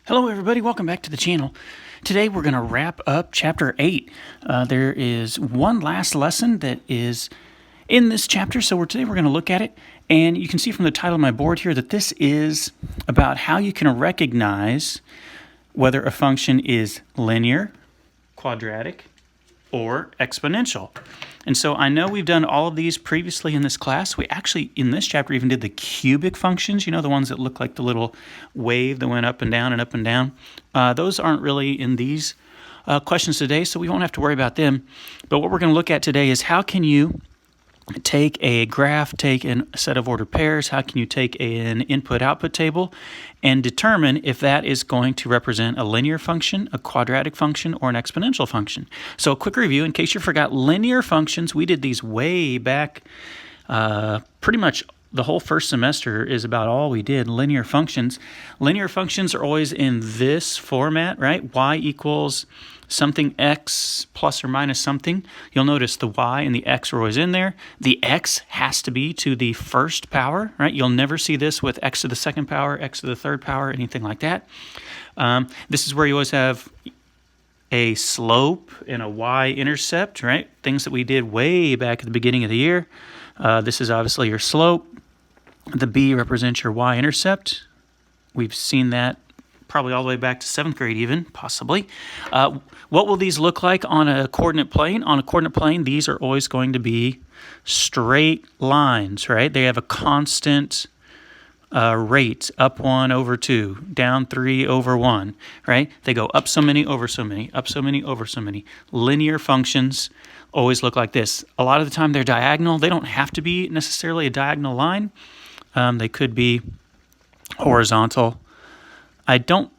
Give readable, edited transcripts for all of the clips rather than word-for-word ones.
Hello everybody, welcome back to the channel. Today we're going to wrap up Chapter 8. There is one last lesson that is in this chapter, so today we're going to look at it. And you can see from the title of my board here that this is about how you can recognize whether a function is linear, quadratic, or exponential. And so I know we've done all of these previously in this class. We actually, in this chapter, even did the cubic functions, you know, the ones that look like the little wave that went up and down and up and down. Those aren't really in these questions today, so we won't have to worry about them. But what we're going to look at today is how can you take a graph, take a set of ordered pairs, how can you take an input-output table and determine if that is going to represent a linear function, a quadratic function, or an exponential function. So a quick review, in case you forgot, linear functions, we did these way back, pretty much the whole first semester is about all we did, linear functions. Linear functions are always in this format, right? Y equals something x plus or minus something. You'll notice the y and the x are always in there. The x has to be to the first power, right? You'll never see this with x to the second power, x to the third power, anything like that. This is where you always have a slope and a y-intercept, right? Things that we did way back at the beginning of the year. This is obviously your slope. The b represents your y-intercept. We've seen that probably all the way back to 7th grade even, possibly. What will these look like on a coordinate plane? On a coordinate plane, these are always going to be straight lines, right? They have a constant rate, up 1 over 2, down 3 over 1, right? They go up so many, over so many, up so many, over so many. Linear functions always look like this. A lot of the time they're diagonal. They don't have to be necessarily a diagonal line. They could be horizontal. I don't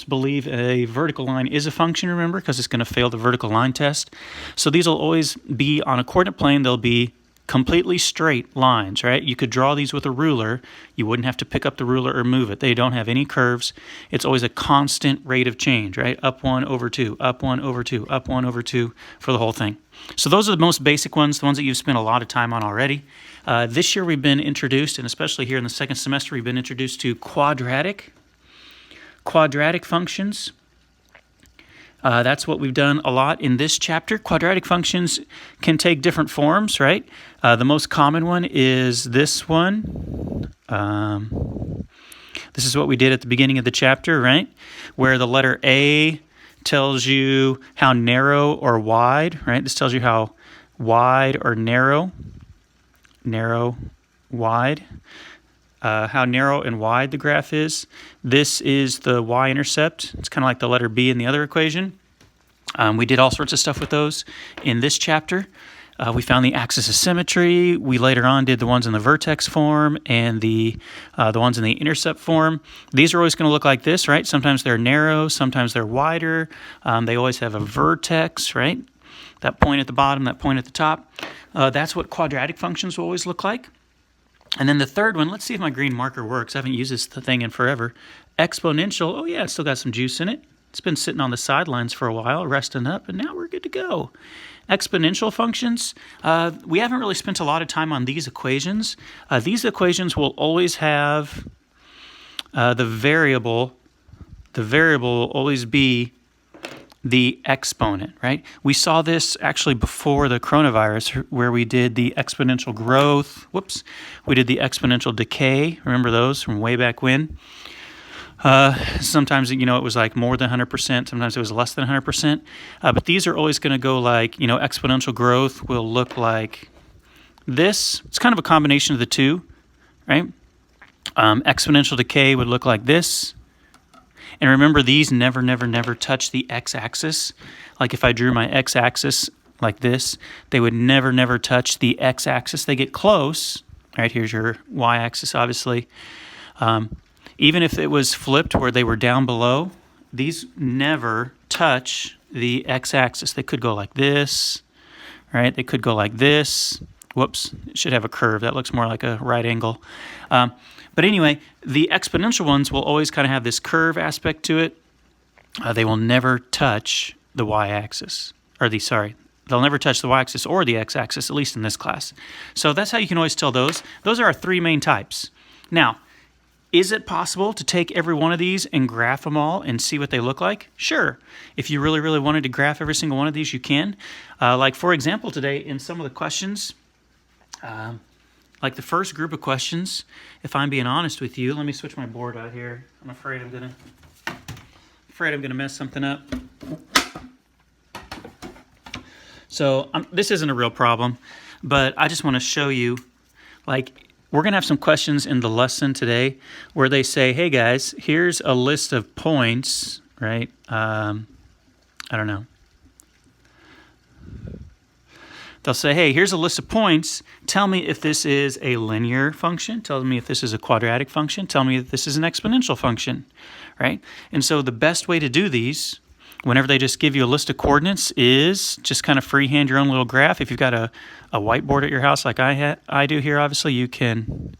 believe a vertical line is a function, remember, because it's going to fail the vertical line test. So these will always be on a coordinate plane. They'll be completely straight lines, right? You could draw these with a ruler. You wouldn't have to pick up the ruler or move it. They don't have any curves. It's always a constant rate of change, right? Up 1 over 2, up 1 over 2, up 1 over 2 for the whole thing. So those are the most basic ones, the ones that you've spent a lot of time on already. This year we've been introduced, and especially here in the second semester, we've been introduced to quadratic functions. That's what we've done a lot in this chapter. Quadratic functions can take different forms, right? The most common one is this one. This is what we did at the beginning of the chapter, right? Where the letter A tells you how narrow or wide, right? This tells you how wide or narrow, wide. How narrow and wide the graph is. This is the y-intercept. It's kind of like the letter B in the other equation. We did all sorts of stuff with those in this chapter. We found the axis of symmetry. We later on did the ones in the vertex form and the ones in the intercept form. These are always going to look like this, right? Sometimes they're narrow, sometimes they're wider. They always have a vertex, right? That point at the bottom, that point at the top. That's what quadratic functions will always look like. And then the third one, let's see if my green marker works. I haven't used this thing in forever. Exponential, oh yeah, it's still got some juice in it. It's been sitting on the sidelines for a while, resting up, and now we're good to go. Exponential functions, we haven't really spent a lot of time on these equations. These equations will always have the variable will always be the exponent, right? We saw this actually before the coronavirus where we did the exponential growth. We did the exponential decay. Remember those from way back when? Sometimes, it was like more than 100%. Sometimes it was less than 100%. But these are always going to go like, exponential growth will look like this. It's kind of a combination of the two, right? Exponential decay would look like this. And remember, these never touch the x-axis. Like if I drew my x-axis like this, they would never touch the x-axis. They get close. Right, here's your y-axis, obviously. Even if it was flipped where they were down below, these never touch the x-axis. They could go like this, right? They could go like this. Whoops, it should have a curve. That looks more like a right angle. But anyway, the exponential ones will always kind of have this curve aspect to it. They will never touch the y-axis, they'll never touch the y-axis or the x-axis, at least in this class. So that's how you can always tell those. Those are our three main types. Now, Is it possible to take every one of these and graph them all and see what they look like? Sure. If you really, really wanted to graph every single one of these, you can. Like, for example, today in some of the questions, like the first group of questions, if I'm being honest with you, let me switch my board out here. I'm afraid I'm gonna mess something up. So this isn't a real problem, but I just want to show you, like, we're going to have some questions in the lesson today where they say, hey guys, here's a list of points, right? I don't know. They'll say, hey, here's a list of points. Tell me if this is a linear function. Tell me if this is a quadratic function. Tell me if this is an exponential function, right? And so the best way to do these, whenever they just give you a list of coordinates, is just kind of freehand your own little graph. If you've got a whiteboard at your house like I do here, obviously you can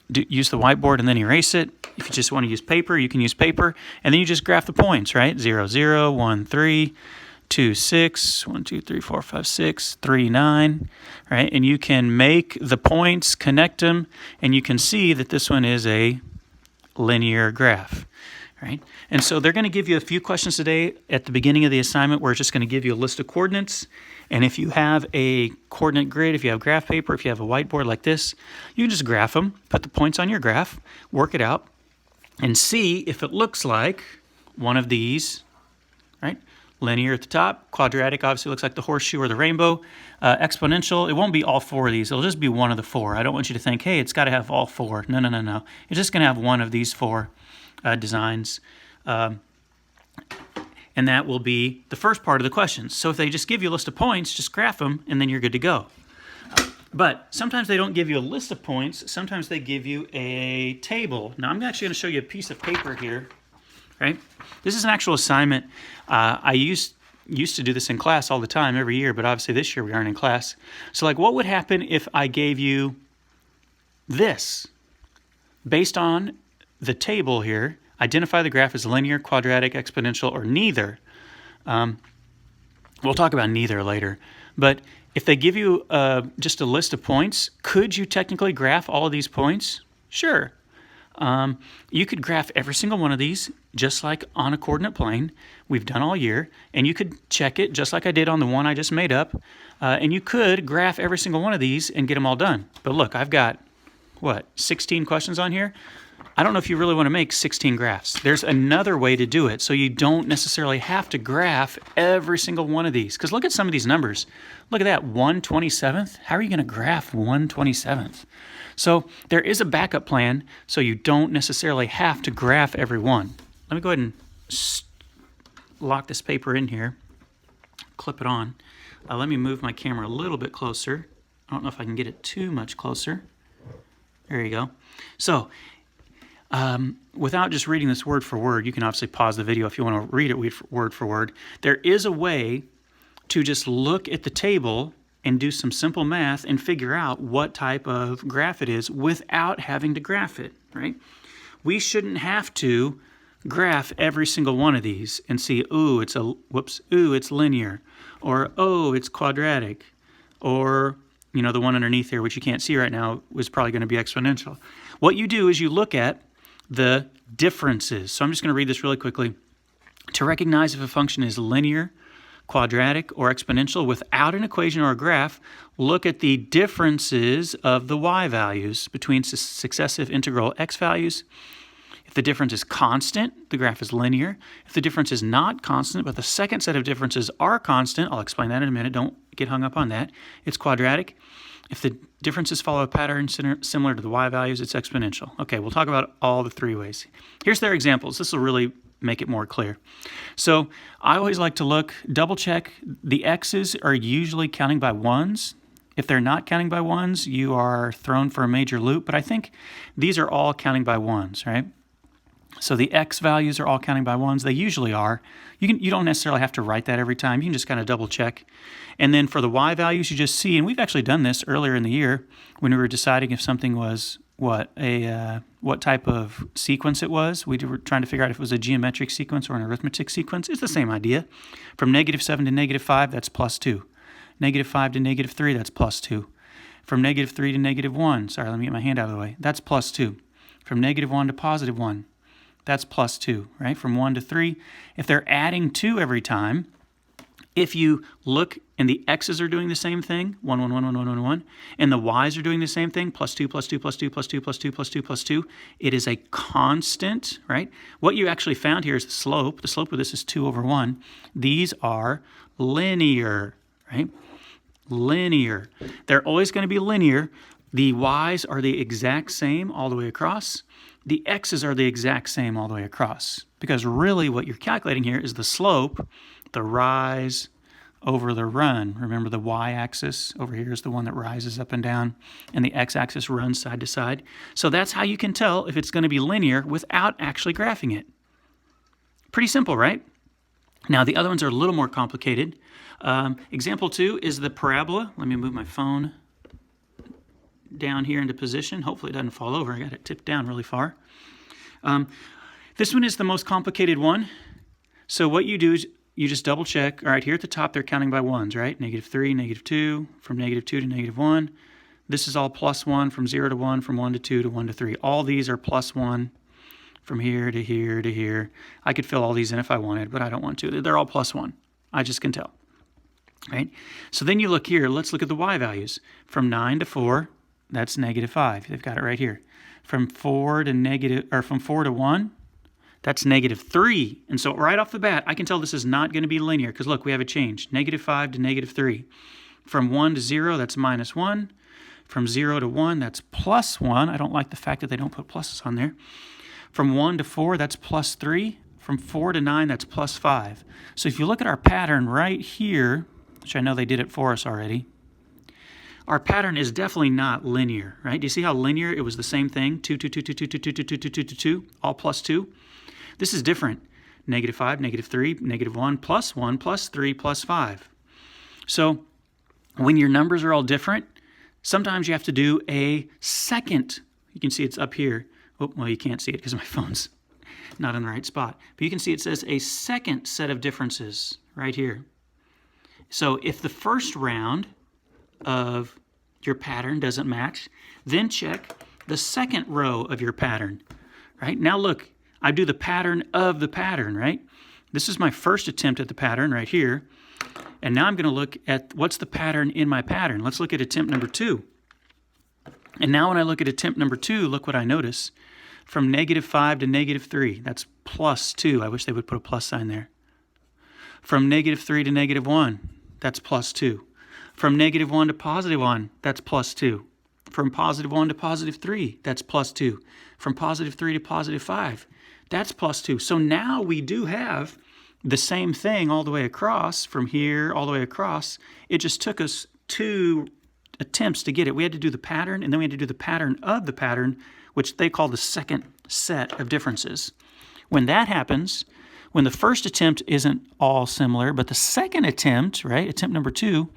use the whiteboard and then erase it. If you just want to use paper, you can use paper. And then you just graph the points, right? 0, 0, 1, 3, 2, 6, 1, 2, 3, 4, 5, 6, 3, 9, right? And you can make the points, connect them, and you can see that this one is a linear graph. Right? And so they're going to give you a few questions today at the beginning of the assignment where it's just going to give you a list of coordinates. And if you have a coordinate grid, if you have graph paper, if you have a whiteboard like this, you can just graph them, put the points on your graph, work it out, and see if it looks like one of these, right? Linear at the top, quadratic obviously looks like the horseshoe or the rainbow, exponential, it won't be all four of these, it'll just be one of the four. I don't want you to think, hey, it's got to have all four. No, no, no, no. It's just going to have one of these four designs, and that will be the first part of the questions. So if they just give you a list of points, just graph them, and then you're good to go. But sometimes they don't give you a list of points. Sometimes they give you a table. Now I'm actually going to show you a piece of paper here. Right? This is an actual assignment. I used to do this in class all the time, every year, but obviously this year we aren't in class. So like, what would happen if I gave you this based on the table here? Identify the graph as linear, quadratic, exponential, or neither. We'll talk about neither later. But if they give you just a list of points, could you technically graph all of these points? Sure. You could graph every single one of these just like on a coordinate plane we've done all year, and you could check it just like I did on the one I just made up, and you could graph every single one of these and get them all done. But look, I've got, 16 questions on here? I don't know if you really want to make 16 graphs. There's another way to do it, so you don't necessarily have to graph every single one of these. Because look at some of these numbers. Look at that, 1/27th. How are you going to graph 1/27th? So there is a backup plan, so you don't necessarily have to graph every one. Let me go ahead and lock this paper in here, clip it on. Let me move my camera a little bit closer. I don't know if I can get it too much closer. There you go. So without just reading this word for word, you can obviously pause the video if you want to read it word for word. There is a way to just look at the table and do some simple math and figure out what type of graph it is without having to graph it, right? We shouldn't have to graph every single one of these and see, ooh, it's linear, or oh, it's quadratic, or the one underneath here, which you can't see right now, was probably going to be exponential. What you do is you look at the differences. So I'm just going to read this really quickly. To recognize if a function is linear, quadratic, or exponential without an equation or a graph, look at the differences of the y values between successive integral x values. If the difference is constant, the graph is linear. If the difference is not constant, but the second set of differences are constant, I'll explain that in a minute, don't get hung up on that, it's quadratic. If the differences follow a pattern similar to the y values, it's exponential. Okay, we'll talk about all the three ways. Here's their examples. This will really make it more clear. So I always like to double check. The x's are usually counting by ones. If they're not counting by ones, you are thrown for a major loop, but I think these are all counting by ones, right? So the x values are all counting by ones. They usually are. You don't necessarily have to write that every time. You can just kind of double check. And then for the y values, you just see, and we've actually done this earlier in the year when we were deciding if something was what type of sequence it was. We were trying to figure out if it was a geometric sequence or an arithmetic sequence. It's the same idea. From -7 to -5, that's +2. -5 to -3, that's +2. From -3 to -1, sorry, let me get my hand out of the way, that's +2. From -1 to +1, that's +2, right? From 1 to 3, if they're adding 2 every time, if you look and the x's are doing the same thing, 1, 1, 1, 1, 1, 1, 1, and the y's are doing the same thing, +2, +2, +2, +2, +2, +2, +2, it is a constant, right? What you actually found here is the slope. The slope of this is 2 over 1. These are linear, right? Linear. They're always going to be linear. The y's are the exact same all the way across. The x's are the exact same all the way across. Because really what you're calculating here is the slope, the rise over the run. Remember the y-axis over here is the one that rises up and down, and the x-axis runs side to side. So that's how you can tell if it's going to be linear without actually graphing it. Pretty simple, right? Now the other ones are a little more complicated. Example 2 is the parabola. Let me move my phone down here into position. Hopefully it doesn't fall over. I got it tipped down really far. This one is the most complicated one. So what you do is you just double check. All right, here at the top they're counting by ones, right? -3, -2, from -2 to -1. This is all +1 from 0 to 1, from 1 to 2 to 1 to 3. All these are +1 from here to here to here. I could fill all these in if I wanted, but I don't want to. They're all +1. I just can tell. Right? So then you look here. Let's look at the y values. From 9 to 4, that's -5. They've got it right here. From 4 to 1, that's -3. And so right off the bat, I can tell this is not going to be linear because look, we have a change. -5 to -3. From 1 to 0, that's -1. From 0 to 1, that's +1. I don't like the fact that they don't put pluses on there. From 1 to 4, that's +3. From 4 to 9, that's +5. So if you look at our pattern right here, which I know they did it for us already, our pattern is definitely not linear, right? Do you see how linear it was the same thing? 2, 2, 2, 2, 2, 2, 2, 2, 2, 2, 2, 2, all +2. This is different. -5, -3, -1, +1, +3, +5. So when your numbers are all different, sometimes you have to do a second. You can see it's up here. Oh, well, you can't see it because my phone's not in the right spot. But you can see it says a second set of differences right here. So if the first round of your pattern doesn't match, then check the second row of your pattern, right? Now look, I do the pattern of the pattern, right? This is my first attempt at the pattern right here. And now I'm going to look at what's the pattern in my pattern. Let's look at attempt number 2. And now when I look at attempt number 2, look what I notice. From -5 to -3, that's +2. I wish they would put a plus sign there. From -3 to -1, that's +2. From -1 to +1, that's +2. From +1 to +3, that's +2. From +3 to +5, that's +2. So now we do have the same thing all the way across, from here all the way across. It just took us 2 attempts to get it. We had to do the pattern, and then we had to do the pattern of the pattern, which they call the second set of differences. When that happens, when the first attempt isn't all similar, but the second attempt, right, attempt number 2,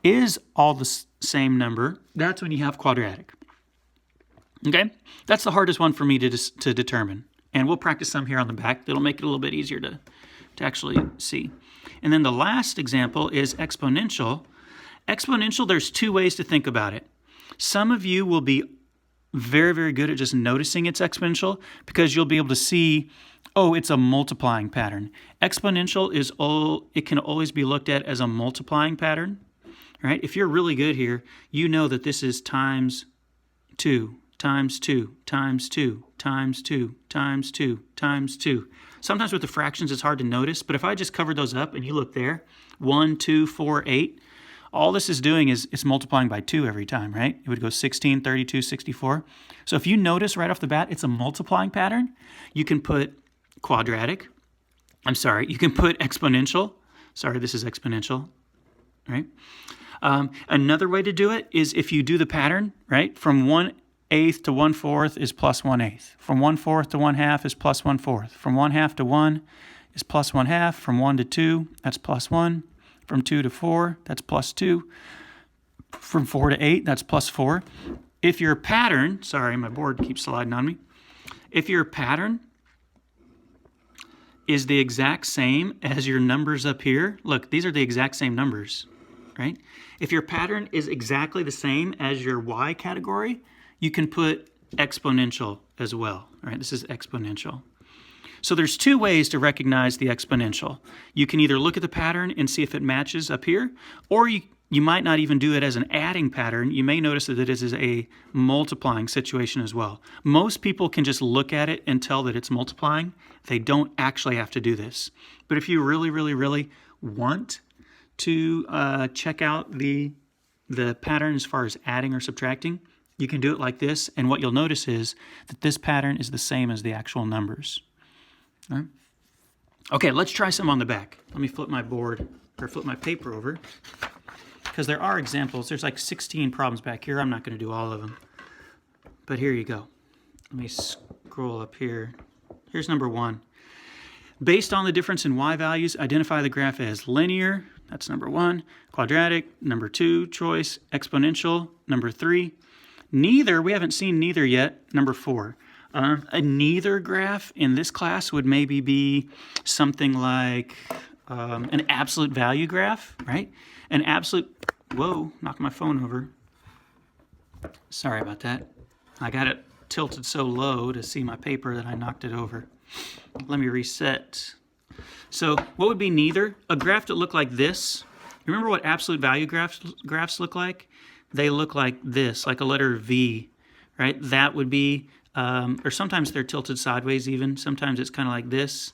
is all the same number, that's when you have quadratic. Okay? That's the hardest one for me to determine. And we'll practice some here on the back. That'll make it a little bit easier to actually see. And then the last example is exponential. Exponential, there's 2 ways to think about it. Some of you will be very, very good at just noticing it's exponential because you'll be able to see, oh, it's a multiplying pattern. Exponential it can always be looked at as a multiplying pattern, right? If you're really good here, you know that this is times 2, times 2, times 2, times 2, times 2, times 2. Sometimes with the fractions it's hard to notice, but if I just covered those up and you look there, 1, 2, 4, 8, all this is doing is it's multiplying by 2 every time, right? It would go 16, 32, 64. So if you notice right off the bat, it's a multiplying pattern. You can put quadratic. You can put exponential. Sorry, this is exponential, right? Another way to do it is if you do the pattern, right? From 1/8 to 1/4 is +1/8. From 1/4 to 1/2 is +1/4. From 1/2 to 1 is +1/2. From 1 to 2, that's +1. From 2 to 4, that's +2. From 4 to 8, that's +4. If your pattern, sorry, my board keeps sliding on me. If your pattern is the exact same as your numbers up here, look, these are the exact same numbers. right? If your pattern is exactly the same as your y category, you can put exponential as well, right? This is exponential. So there's two ways to recognize the exponential. You can either look at the pattern and see if it matches up here, or you might not even do it as an adding pattern. You may notice that it is a multiplying situation as well. Most people can just look at it and tell that it's multiplying. They don't actually have to do this. But if you really, really, really want to check out the pattern as far as adding or subtracting, you can do it like this. And what you'll notice is that this pattern is the same as the actual numbers. All right. Okay, let's try some on the back. Let me flip my board, or flip my paper over, because there are examples. There's like 16 problems back here. I'm not going to do all of them. But here you go. Let me scroll up here. Here's number 1. Based on the difference in y values, identify the graph as linear. That's number 1. Quadratic, number 2. Choice, exponential, number 3. Neither, we haven't seen neither yet, number 4. A neither graph in this class would maybe be something like an absolute value graph, right? An absolute, whoa, knocked my phone over. Sorry about that. I got it tilted so low to see my paper that I knocked it over. Let me reset. So what would be neither? A graph that looked like this. Remember what absolute value graphs look like? They look like this, like a letter V, right? That would be, or sometimes they're tilted sideways even. Sometimes it's kind of like this,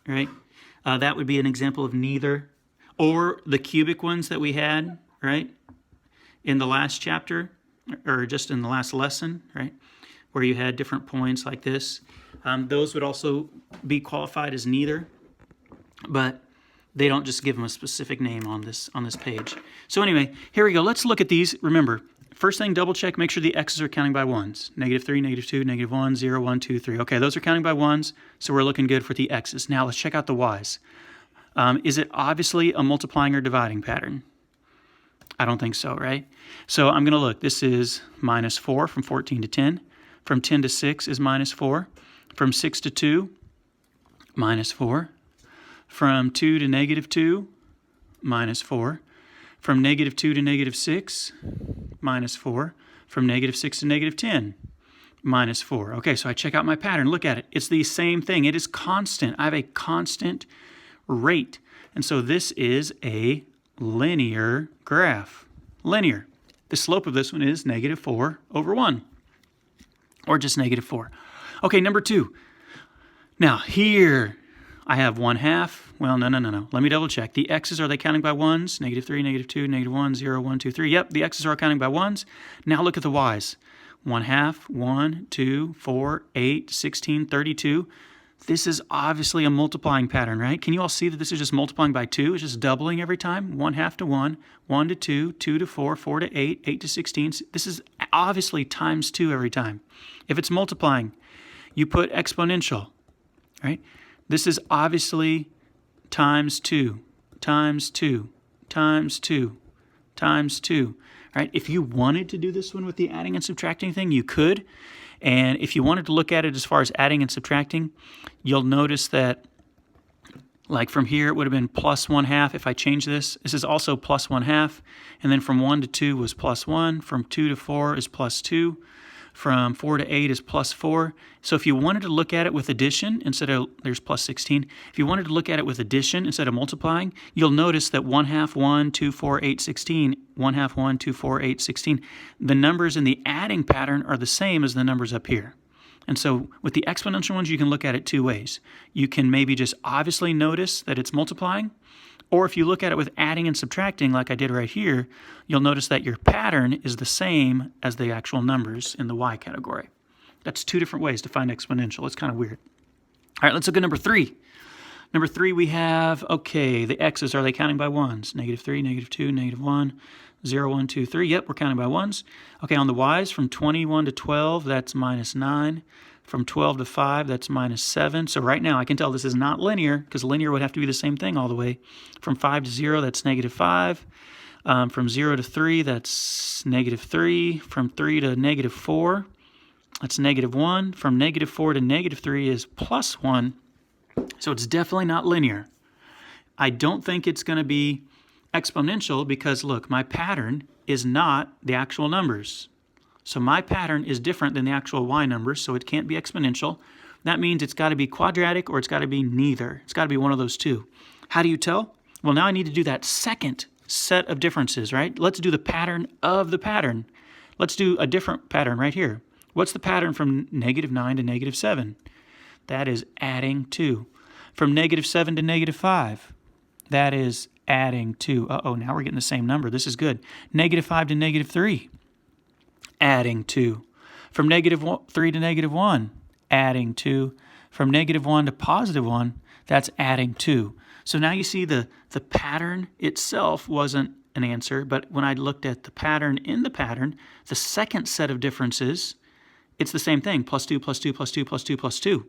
right? That would be an example of neither. Or the cubic ones that we had, right, in the last chapter, or just in the last lesson, right, where you had different points like this. Those would also be qualified as neither, but they don't just give them a specific name on this page. So anyway, here we go. Let's look at these. Remember, first thing, double check, make sure the x's are counting by ones. -3, -2, -1, 0, 1, 2, 3. Okay, those are counting by ones, so we're looking good for the x's. Now let's check out the y's. Is it obviously a multiplying or dividing pattern? I don't think so, right? So I'm going to look. This is -4 from 14 to 10. From 10 to 6 is -4. From 6 to 2, -4. From 2 to -2, -4. From -2 to -6, -4. From -6 to -10, -4. Okay, so I check out my pattern. Look at it. It's the same thing. It is constant. I have a constant rate. And so this is a linear graph. Linear. The slope of this one is -4 over 1. Or just -4. Okay, number 2. Now here I have 1/2. Well, no. Let me double check. The x's, are they counting by ones? -3, -2, -1, 0, 1, 2, 3. Yep, the x's are counting by ones. Now look at the y's. 1/2, 1, 2, 4, 8, 16, 32. This is obviously a multiplying pattern, right? Can you all see that this is just multiplying by 2? It's just doubling every time. 1/2 to 1, 1 to 2, 2 to 4, 4 to 8, 8 to 16. This is obviously times 2 every time. If it's multiplying, you put exponential, right? This is obviously times 2, times 2, times 2, times 2, right? If you wanted to do this one with the adding and subtracting thing, you could. And if you wanted to look at it as far as adding and subtracting, you'll notice that, like from here, it would have been +1/2. If I change this, this is also +1/2. And then from 1 to 2 was +1. From 2 to 4 is +2. From 4 to 8 is +4. So if you wanted to look at it with addition, instead of, there's +16. If you wanted to look at it with addition instead of multiplying, you'll notice that 1/2, 1, 2, 4, 8, 16, 1/2, 1, 2, 4, 8, 16. The numbers in the adding pattern are the same as the numbers up here. And so with the exponential ones, you can look at it two ways. You can maybe just obviously notice that it's multiplying, or if you look at it with adding and subtracting like I did right here, you'll notice that your pattern is the same as the actual numbers in the y category. That's two different ways to find exponential. It's kind of weird. All right, let's look at number 3. Number 3 we have, okay, the x's, are they counting by ones? -3, -2, -1, 0, 1, 2, 3. Yep, we're counting by ones. Okay, on the y's, from 21 to 12, that's -9. From 12 to 5, that's -7. So right now I can tell this is not linear, because linear would have to be the same thing all the way. From 5 to 0, that's -5. From 0 to 3, that's -3. From 3 to -4, that's -1. From -4 to -3 is +1. So it's definitely not linear. I don't think it's going to be exponential because, look, my pattern is not the actual numbers. So my pattern is different than the actual y numbers, so it can't be exponential. That means it's got to be quadratic or it's got to be neither. It's got to be one of those two. How do you tell? Well, now I need to do that second set of differences, right? Let's do the pattern of the pattern. Let's do a different pattern right here. What's the pattern from -9 to -7? That is adding 2. From -7 to -5, that is adding 2. Uh-oh, now we're getting the same number. This is good. -5 to -3, adding 2. From -3 to -1, adding 2. From -1 to +1, that's adding 2. So now you see the pattern itself wasn't an answer, but when I looked at the pattern in the pattern, the second set of differences, it's the same thing, +2, +2, +2, +2, +2.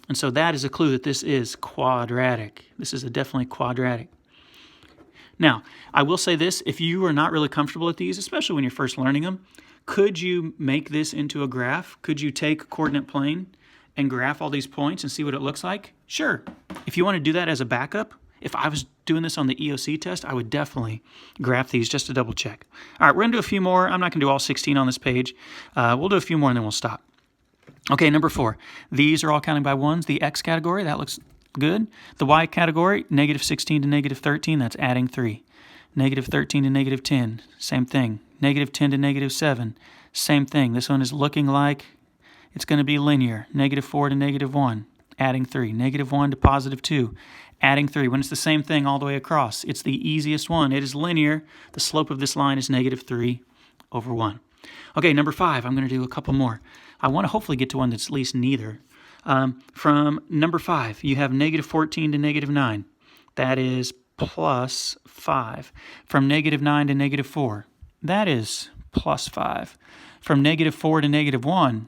And so that is a clue that this is quadratic. This is definitely quadratic. Now, I will say this, if you are not really comfortable with these, especially when you're first learning them, could you make this into a graph? Could you take a coordinate plane and graph all these points and see what it looks like? Sure. If you want to do that as a backup, if I was doing this on the EOC test, I would definitely graph these just to double check. All right, we're going to do a few more. I'm not going to do all 16 on this page. We'll do a few more and then we'll stop. Okay, number 4. These are all counting by ones. The X category, that looks good. The Y category, -16 to -13, that's adding 3. -13 to -10, same thing. -10 to -7, same thing. This one is looking like it's going to be linear. -4 to -1, adding 3. -1 to +2, adding 3. When it's the same thing all the way across, it's the easiest one. It is linear. The slope of this line is -3/1. Okay, number 5. I'm going to do a couple more. I want to hopefully get to one that's at least neither. From number 5, you have -14 to -9. That is +5. From -9 to -4, that is +5. From -4 to -1,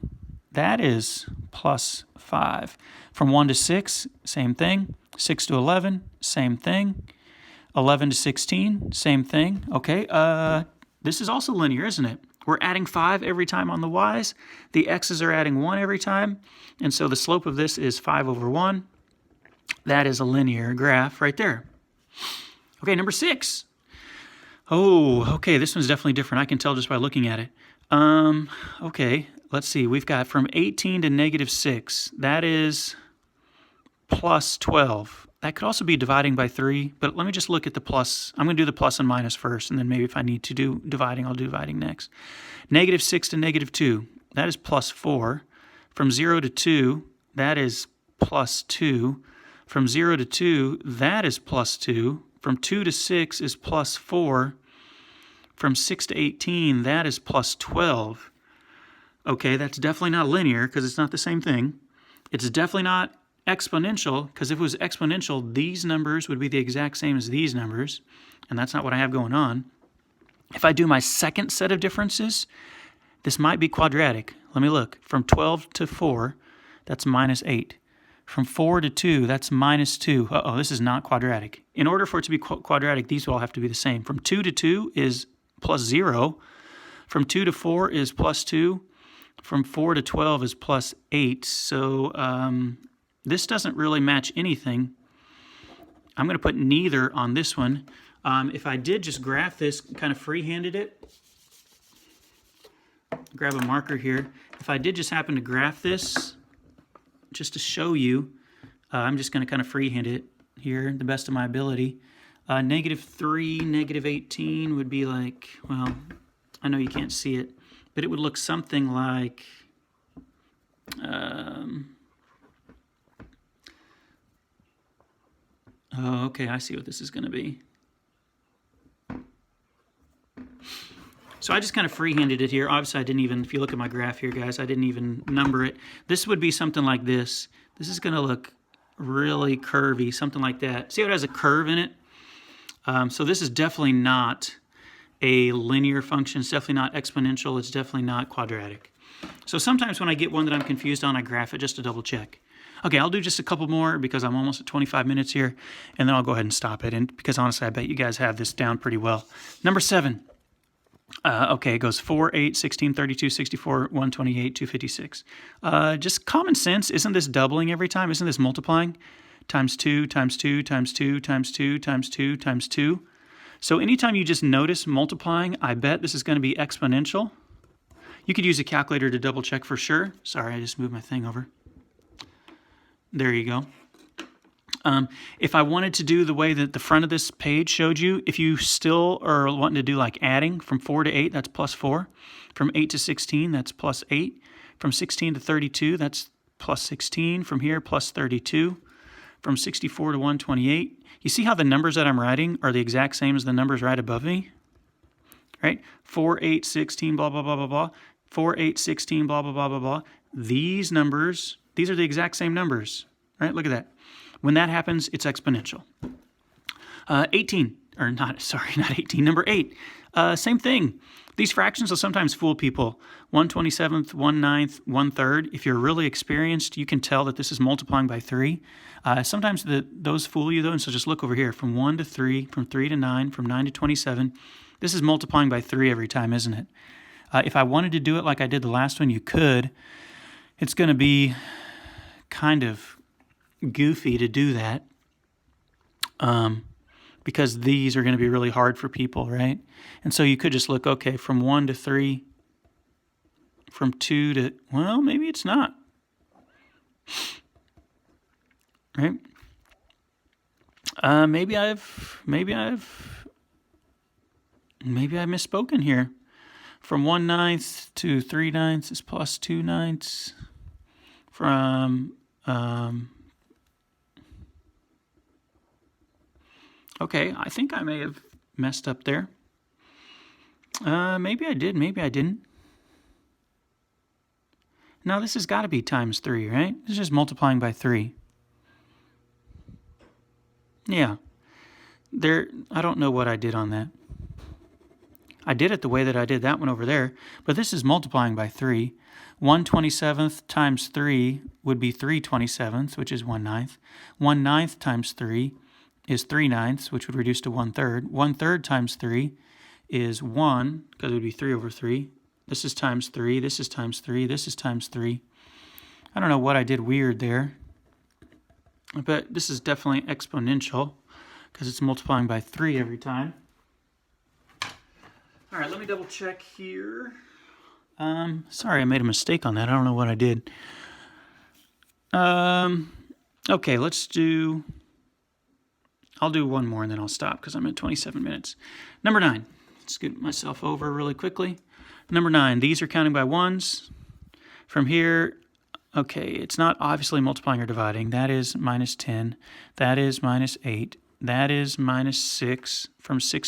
that is +5. From 1 to 6, same thing. 6 to 11, same thing. 11 to 16, same thing. Okay, this is also linear, isn't it? We're adding 5 every time on the y's. The x's are adding 1 every time. And so the slope of this is 5/1. That is a linear graph right there. Okay, number 6. Oh, okay, this one's definitely different. I can tell just by looking at it. Okay, let's see. We've got from 18 to -6. That is +12. That could also be dividing by 3, but let me just look at the plus. I'm going to do the plus and minus first, and then maybe if I need to do dividing, I'll do dividing next. -6 to -2, that is +4. From 0 to 2, that is +2. From 0 to 2, that is +2. From 2 to 6 is +4. From 6 to 18, that is +12. Okay, that's definitely not linear because it's not the same thing. It's definitely not exponential, because if it was exponential, these numbers would be the exact same as these numbers, and that's not what I have going on. If I do my second set of differences, this might be quadratic. Let me look. From 12 to 4, that's -8. From 4 to 2, that's -2. Uh-oh, this is not quadratic. In order for it to be quadratic, these will all have to be the same. From 2 to 2 is +0. From 2 to 4 is +2. From 4 to 12 is +8. So, this doesn't really match anything. I'm going to put neither on this one. If I did just graph this, kind of free-handed it, grab a marker here. If I did just happen to graph this, just to show you, I'm just going to kind of freehand it here, the best of my ability. -3, -18 would be like, well, I know you can't see it, but it would look something like, oh, okay, I see what this is going to be. So I just kind of free-handed it here. Obviously, I didn't even, if you look at my graph here, guys, I didn't even number it. This would be something like this. This is going to look really curvy, something like that. See how it has a curve in it? So this is definitely not a linear function. It's definitely not exponential. It's definitely not quadratic. So sometimes when I get one that I'm confused on, I graph it just to double check. Okay, I'll do just a couple more because I'm almost at 25 minutes here, and then I'll go ahead and stop it. And because honestly, I bet you guys have this down pretty well. Number 7. Okay, it goes 4, 8, 16, 32, 64, 128, 256. Just common sense. Isn't this doubling every time? Isn't this multiplying? Times 2, times 2, times 2, times 2, times 2, times 2. So anytime you just notice multiplying, I bet this is going to be exponential. You could use a calculator to double check for sure. Sorry, I just moved my thing over. There you go. If I wanted to do the way that the front of this page showed you, if you still are wanting to do like adding from 4 to 8, that's plus 4. From 8 to 16, that's plus 8. From 16 to 32, that's plus 16. From here, plus 32. From 64 to 128. You see how the numbers that I'm writing are the exact same as the numbers right above me? Right? 4, 8, 16, blah, blah, blah, blah, blah. 4, 8, 16, blah, blah, blah, blah, blah. These numbers, these are the exact same numbers. Right? Look at that. When that happens, it's exponential. 18, or not, sorry, not 18, number 8. Same thing. These fractions will sometimes fool people. 1/27th, 1/9, 1/3. If you're really experienced, you can tell that this is multiplying by 3. Sometimes those fool you though, and so just look over here. From 1 to 3, from 3 to 9, from 9 to 27. This is multiplying by 3 every time, isn't it? If I wanted to do it like I did the last one, you could. It's going to be kind of goofy to do that because these are going to be really hard for people, right? And so you could just look, okay, from 1 to 3, from 2 to, well, maybe it's not, right? Maybe I've misspoken here. From 1/9 to 3/9 is plus 2/9. From okay, I think I may have messed up there. Maybe I did, maybe I didn't. Now this has got to be times 3, right? This is just multiplying by 3. Yeah. I don't know what I did on that. I did it the way that I did that one over there, but this is multiplying by 3. 1/27th times 3 would be 3/27ths, which is 1/9. 1/9 times 3 is 3/9, which would reduce to 1/3. 1/3 times 3 is 1, because it would be 3 over 3. This is times 3, this is times 3, this is times 3. I don't know what I did weird there, but this is definitely exponential, because it's multiplying by 3 every time. All right, let me double check here. Sorry, I made a mistake on that. I don't know what I did. Okay, I'll do one more and then I'll stop because I'm at 27 minutes. Number 9. Let's get myself over really quickly. Number 9, these are counting by ones. From here, okay, it's not obviously multiplying or dividing. That is minus 10. That is minus 8. That is minus 6. From 6